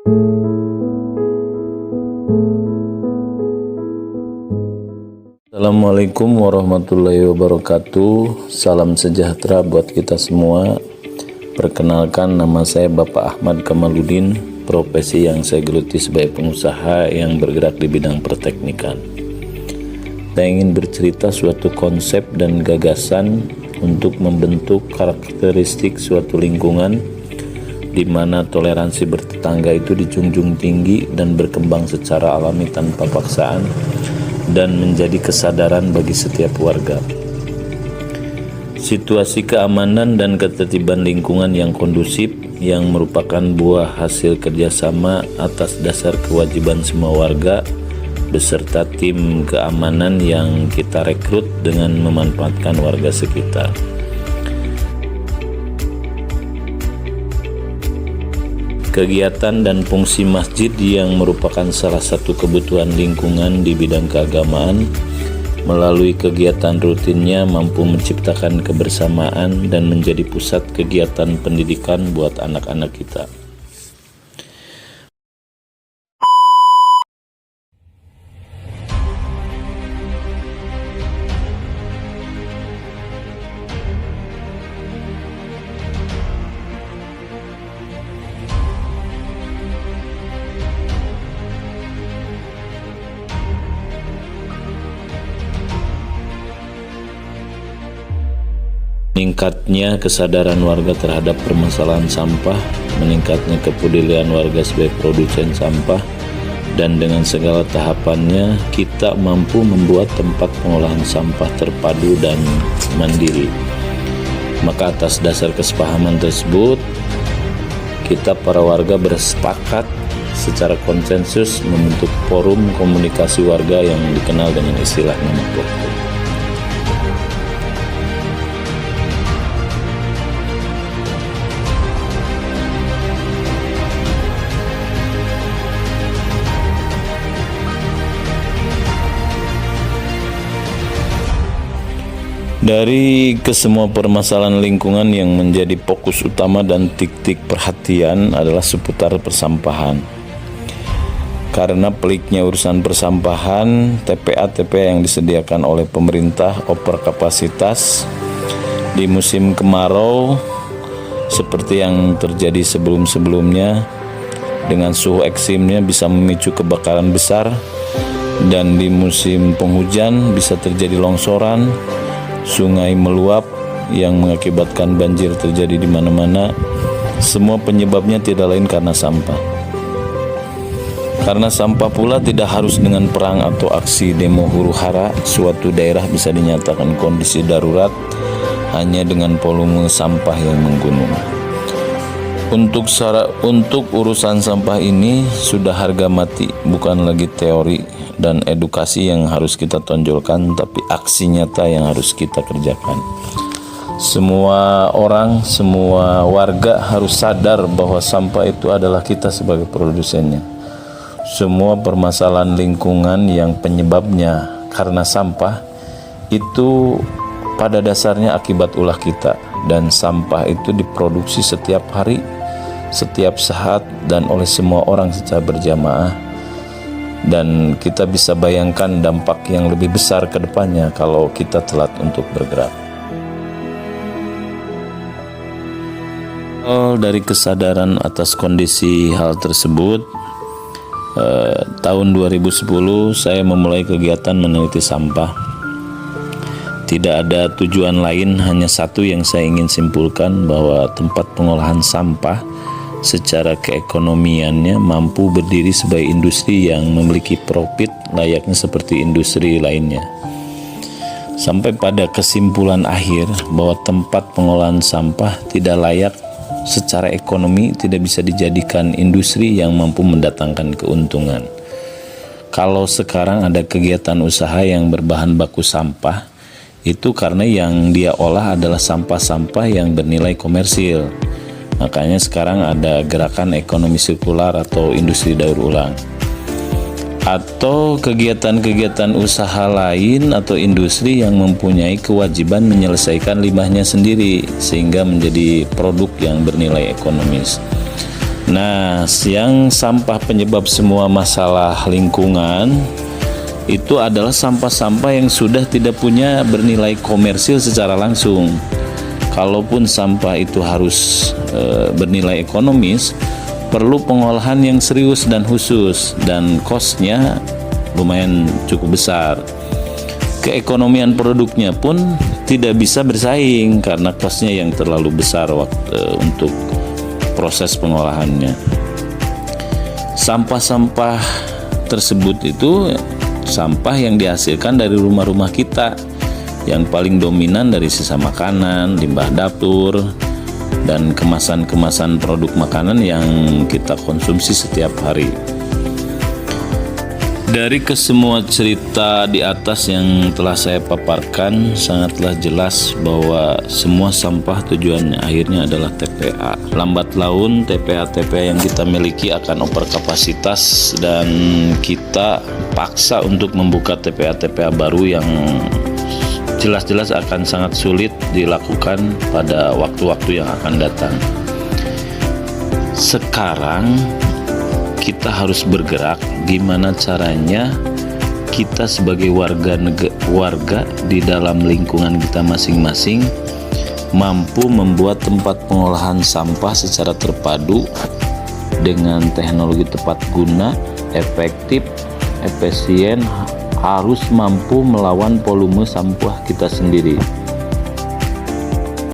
Assalamualaikum warahmatullahi wabarakatuh. Salam sejahtera buat kita semua. Perkenalkan, nama saya Bapak Ahmad Kamaludin. Profesi yang saya geluti sebagai pengusaha yang bergerak di bidang perteknikan. Saya ingin bercerita suatu konsep dan gagasan untuk membentuk karakteristik suatu lingkungan di mana toleransi bertetangga itu dijunjung tinggi dan berkembang secara alami tanpa paksaan dan menjadi kesadaran bagi setiap warga. Situasi keamanan dan ketertiban lingkungan yang kondusif yang merupakan buah hasil kerjasama atas dasar kewajiban semua warga beserta tim keamanan yang kita rekrut dengan memanfaatkan warga sekitar. Kegiatan dan fungsi masjid yang merupakan salah satu kebutuhan lingkungan di bidang keagamaan melalui kegiatan rutinnya mampu menciptakan kebersamaan dan menjadi pusat kegiatan pendidikan buat anak-anak kita. Meningkatnya kesadaran warga terhadap permasalahan sampah, meningkatnya kepedulian warga sebagai produsen sampah, dan dengan segala tahapannya kita mampu membuat tempat pengolahan sampah terpadu dan mandiri. Maka atas dasar kesepahaman tersebut, kita para warga bersepakat secara konsensus membentuk forum komunikasi warga yang dikenal dengan istilah nama Pokpo. Dari kesemua permasalahan lingkungan yang menjadi fokus utama dan titik perhatian adalah seputar persampahan. Karena peliknya urusan persampahan, TPA yang disediakan oleh pemerintah over kapasitas di musim kemarau seperti yang terjadi sebelum-sebelumnya dengan suhu ekstrimnya bisa memicu kebakaran besar, dan di musim penghujan bisa terjadi longsoran, sungai meluap yang mengakibatkan banjir terjadi di mana-mana. Semua penyebabnya tidak lain karena sampah. Karena sampah pula tidak harus dengan perang atau aksi demo huru-hara, suatu daerah bisa dinyatakan kondisi darurat hanya dengan volume sampah yang menggunung. Untuk urusan sampah ini sudah harga mati, bukan lagi teori dan edukasi yang harus kita tonjolkan, tapi aksi nyata yang harus kita kerjakan. Semua orang, semua warga harus sadar bahwa sampah itu adalah kita sebagai produsennya. Semua permasalahan lingkungan yang penyebabnya karena sampah itu pada dasarnya akibat ulah kita, dan sampah itu diproduksi setiap hari, setiap saat, dan oleh semua orang secara berjamaah. Dan kita bisa bayangkan dampak yang lebih besar ke depannya kalau kita telat untuk bergerak. Dari kesadaran atas kondisi hal tersebut, tahun 2010 saya memulai kegiatan meneliti sampah. Tidak ada tujuan lain, hanya satu yang saya ingin simpulkan, bahwa tempat pengolahan sampah secara keekonomiannya mampu berdiri sebagai industri yang memiliki profit layaknya seperti industri lainnya. Sampai pada kesimpulan akhir bahwa tempat pengolahan sampah tidak layak secara ekonomi, tidak bisa dijadikan industri yang mampu mendatangkan keuntungan. Kalau sekarang ada kegiatan usaha yang berbahan baku sampah, itu karena yang dia olah adalah sampah-sampah yang bernilai komersil. Makanya sekarang ada gerakan ekonomi sirkular atau industri daur ulang. Atau kegiatan-kegiatan usaha lain atau industri yang mempunyai kewajiban menyelesaikan limbahnya sendiri sehingga menjadi produk yang bernilai ekonomis. Nah, yang sampah penyebab semua masalah lingkungan itu adalah sampah-sampah yang sudah tidak punya bernilai komersil secara langsung. Kalaupun sampah itu harus bernilai ekonomis, perlu pengolahan yang serius dan khusus, dan cost-nya lumayan cukup besar. Keekonomian produknya pun tidak bisa bersaing karena cost-nya yang terlalu besar untuk proses pengolahannya. Sampah-sampah tersebut itu sampah yang dihasilkan dari rumah-rumah kita, yang paling dominan dari sisa makanan, limbah dapur, dan kemasan-kemasan produk makanan yang kita konsumsi setiap hari. Dari kesemua cerita di atas yang telah saya paparkan, sangatlah jelas bahwa semua sampah tujuannya akhirnya adalah TPA. Lambat laun TPA-TPA yang kita miliki akan over kapasitas, dan kita paksa untuk membuka TPA-TPA baru yang jelas-jelas akan sangat sulit dilakukan pada waktu-waktu yang akan datang. Sekarang kita harus bergerak gimana caranya kita sebagai warga di dalam lingkungan kita masing-masing mampu membuat tempat pengolahan sampah secara terpadu dengan teknologi tepat guna, efektif, efisien, harus mampu melawan volume sampah kita sendiri.